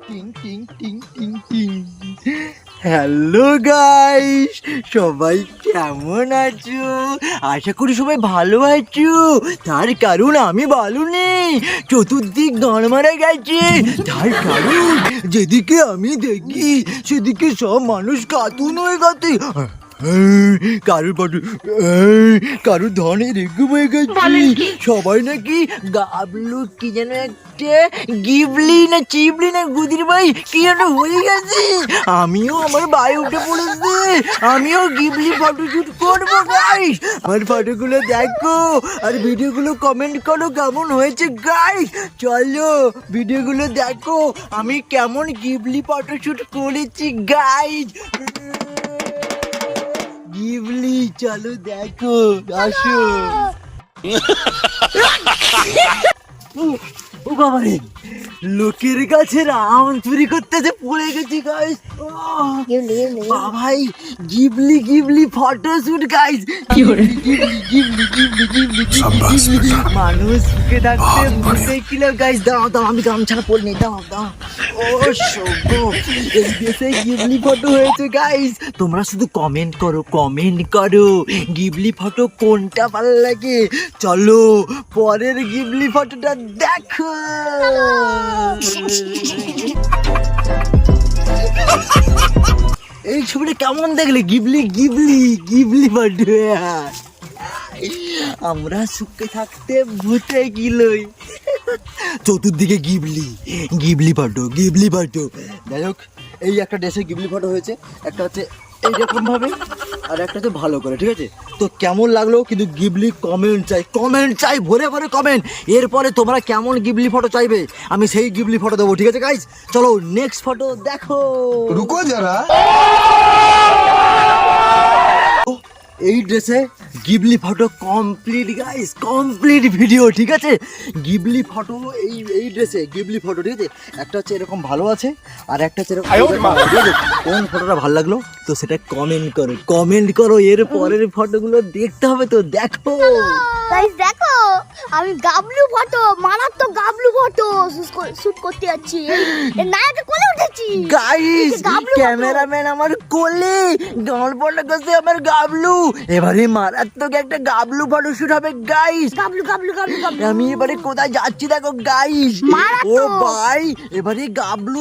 টিং টিং টিং টিং টিং। হ্যালো গাইস, সবাই কেমন আছো? আশা করি সবাই ভালো আছো। তার কারণ আমি ভালো নেই, চতুর্দিক গান মারা গেছে। তার কারণ যেদিকে আমি দেখি সেদিকে সব মানুষ কাতুন হয়ে গেছে। কারুর পাটু কারুর ধনে রেগে হয়ে গেছে। সবাই নাকি গাবলু কি যেন একটা গিবলি না চিবলি না গুদির ভাই কি যেন হয়ে গেছে। আমিও আমার ভাই উঠে পড়েছে, আমিও গিবলি ফটোশুট করবো গাইস। আমার ফটোগুলো দেখো আর ভিডিওগুলো কমেন্ট করো কেমন হয়েছে গাইস। চলো ভিডিওগুলো দেখো আমি কেমন গিবলি ফটোশুট করেছি গাইস। গিবলি চলো দেখো, আসো। ও বাবা রে, লোকের কাছে রাম চুরি করতেছে পড়ে গেছি গাইস। ভাই Ghibli Ghibli photoshoot guys. Ghibli মানুষ সুখে থাকতে ভুলে গেল গাইস। দাও দাও আমি গামছা পরে নি, দাও দাও। ও শোভো, এই দেশে গিবলি ফটো হয়েছে গাইস। তোমরা শুধু কমেন্ট করো, কমেন্ট করো গিবলি ফটো কোনটা ভালো লাগে। চলো পরের গিবলি ফটোটা দেখো। এই ছবিটা কেমন দেখলে? Ghibli Ghibli Ghibli photo. আমরা সুখে থাকতে ভূতে গিলই, চতুর্দিকে Ghibli Ghibli photo Ghibli photo. যাই হোক, এই একটা ড্রেসে গিবলি ফটো হয়েছে, একটা হচ্ছে এইরকম ভাবে আর একটা হচ্ছে ভালো করে, ঠিক আছে? তো কেমন লাগলো কিন্তু গিবলি কমেন্ট চাই, কমেন্ট চাই, ভরে ভরে কমেন্ট। এরপরে তোমরা কেমন গিবলি ফটো চাইবে আমি সেই গিবলি ফটো দেবো, ঠিক আছে গাইস? চলো নেক্সট ফটো দেখো। रुको जरा। এই ড্রেসে Ghibli photo complete guys, complete video, ঠিক আছে? গিবলি ফটো এই ড্রেসে গিবলি ফটো, ঠিক আছে? একটা হচ্ছে এরকম ভালো আছে আর একটা হচ্ছে এরকম, ঠিক আছে? কোন ফটোটা ভালো লাগলো তো সেটা কমেন্ট করো, কমেন্ট করো। এর পরের ফটোগুলো দেখতে হবে তো দেখো গাইস। দেখো আমি গাবলু ফটো, মারাত্মক গাবলু ফটো শুট করতে যাচ্ছি। এই নায়কের কোলে উঠেছি গাইস। গাবলু photo। ক্যামেরাম্যান আমার কোলে, গল্পটা করছে আমার গাবলু। এবারে মারাত্মক একটা গাবলু ফটো শুট হবে গাইস। গাবলু গাবলু গাবলু গাবলু। আমি এবারে কোথায় যাচ্ছি দেখো গাইস। ও মারাত্মক। ভাই এবারে গাবলু